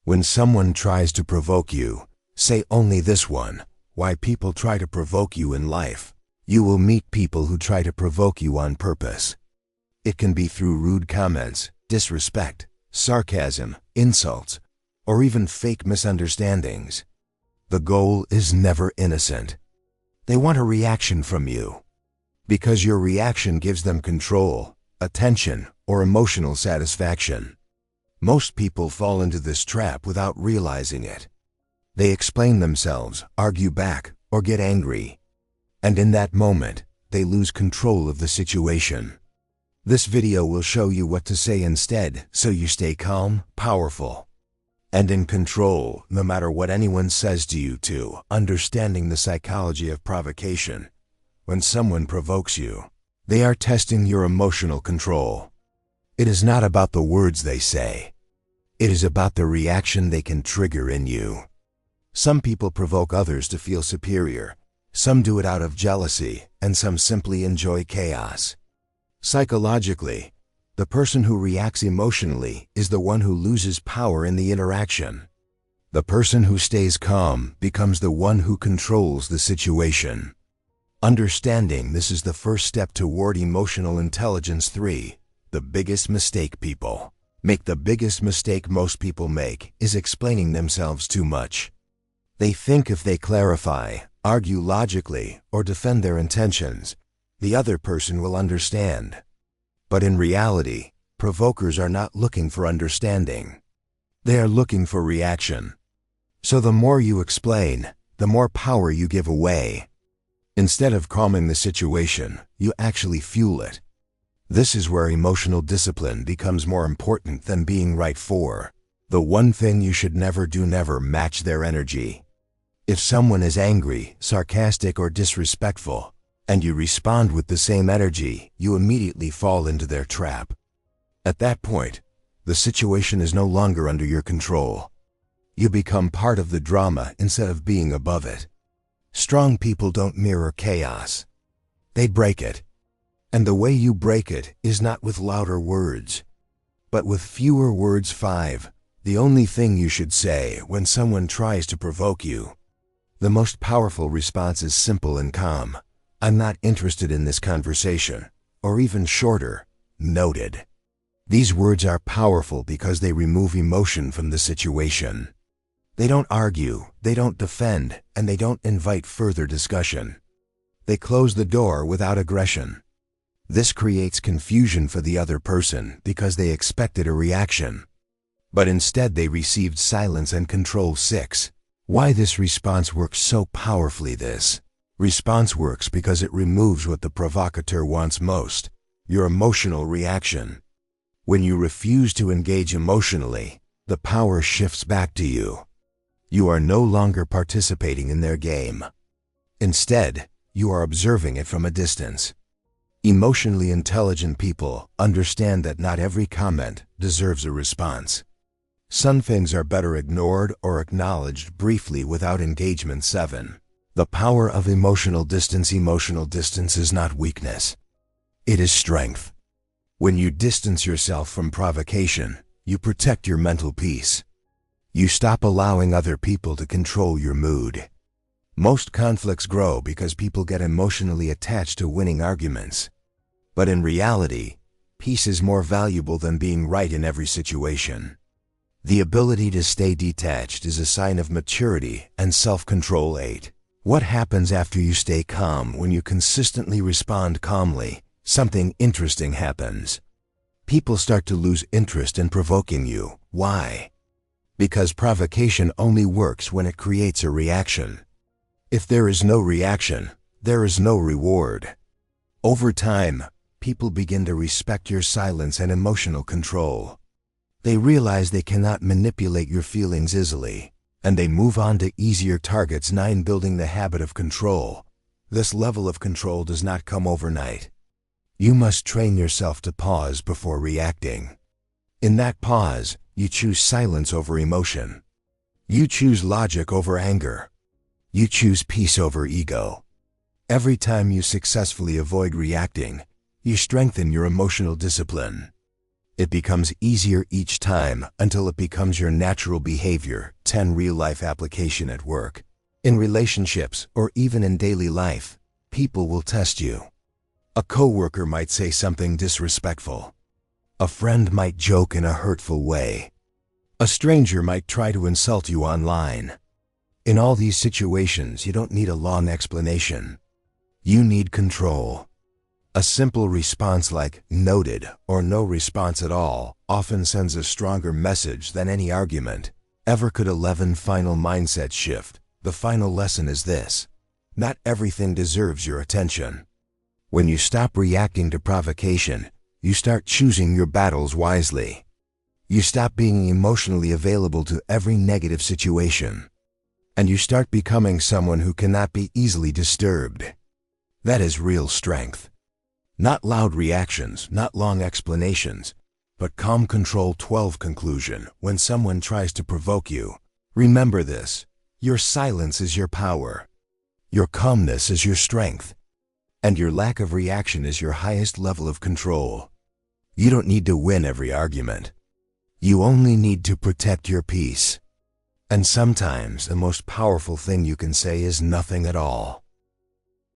When someone tries to provoke you, say only this one: why people try to provoke you in life. You will meet people who try to provoke you on purpose. It can be through rude comments, disrespect, sarcasm, insults, or even fake misunderstandings. The goal is never innocent. They want a reaction from you, because your reaction gives them control, attention, or emotional satisfaction. Most people fall into this trap without realizing it. They explain themselves, argue back, or get angry. And in that moment, they lose control of the situation. This video will show you what to say instead, so you stay calm, powerful, and in control, no matter what anyone says to you. Understanding the psychology of provocation. When someone provokes you, they are testing your emotional control. It is not about the words they say. It is about the reaction they can trigger in you. Some people provoke others to feel superior. Some do it out of jealousy, and some simply enjoy chaos. Psychologically, the person who reacts emotionally is the one who loses power in the interaction. The person who stays calm becomes the one who controls the situation. Understanding this is the first step toward emotional intelligence. 3. The biggest mistake people make. The biggest mistake most people make is explaining themselves too much. They think if they clarify, argue logically, or defend their intentions, the other person will understand. But in reality, provokers are not looking for understanding. They are looking for reaction. So the more you explain, the more power you give away. Instead of calming the situation, you actually fuel it. This is where emotional discipline becomes more important than being right. For the one thing you should never do: never match their energy. If someone is angry, sarcastic, or disrespectful, and you respond with the same energy, you immediately fall into their trap. At that point, the situation is no longer under your control. You become part of the drama instead of being above it. Strong people don't mirror chaos. They break it. And the way you break it is not with louder words, but with fewer words. 5. The only thing you should say when someone tries to provoke you. The most powerful response is simple and calm: I'm not interested in this conversation. Or even shorter: noted. These words are powerful because they remove emotion from the situation. They don't argue, they don't defend, and they don't invite further discussion. They close the door without aggression. This creates confusion for the other person because they expected a reaction, but instead they received silence and control. 6. Why this response works so powerfully. This response works because it removes what the provocateur wants most: your emotional reaction. When you refuse to engage emotionally, the power shifts back to you. You are no longer participating in their game. Instead, you are observing it from a distance. Emotionally intelligent people understand that not every comment deserves a response. Some things are better ignored or acknowledged briefly without engagement. 7. The power of emotional distance. Emotional distance is not weakness. It is strength. When you distance yourself from provocation, you protect your mental peace. You stop allowing other people to control your mood. Most conflicts grow because people get emotionally attached to winning arguments. But in reality, peace is more valuable than being right in every situation. The ability to stay detached is a sign of maturity and self-control. 8. What happens after you stay calm? When you consistently respond calmly, something interesting happens. People start to lose interest in provoking you. Why? Because provocation only works when it creates a reaction. If there is no reaction, there is no reward. Over time, people begin to respect your silence and emotional control. They realize they cannot manipulate your feelings easily, and they move on to easier targets. 9. Building the habit of control. This level of control does not come overnight. You must train yourself to pause before reacting. In that pause, you choose silence over emotion. You choose logic over anger. You choose peace over ego. Every time you successfully avoid reacting, you strengthen your emotional discipline. It becomes easier each time until it becomes your natural behavior. 10 real-life application at work. In relationships or even in daily life, people will test you. A coworker might say something disrespectful. A friend might joke in a hurtful way. A stranger might try to insult you online. In all these situations, you don't need a long explanation. You need control. A simple response like "noted" or no response at all often sends a stronger message than any argument ever could. 11 final mindset shift. The final lesson is this: not everything deserves your attention. When you stop reacting to provocation, you start choosing your battles wisely. You stop being emotionally available to every negative situation. And you start becoming someone who cannot be easily disturbed. That is real strength. Not loud reactions, not long explanations, but calm control. 12 conclusion. When someone tries to provoke you, remember this: your silence is your power. Your calmness is your strength. And your lack of reaction is your highest level of control. You don't need to win every argument. You only need to protect your peace. And sometimes the most powerful thing you can say is nothing at all.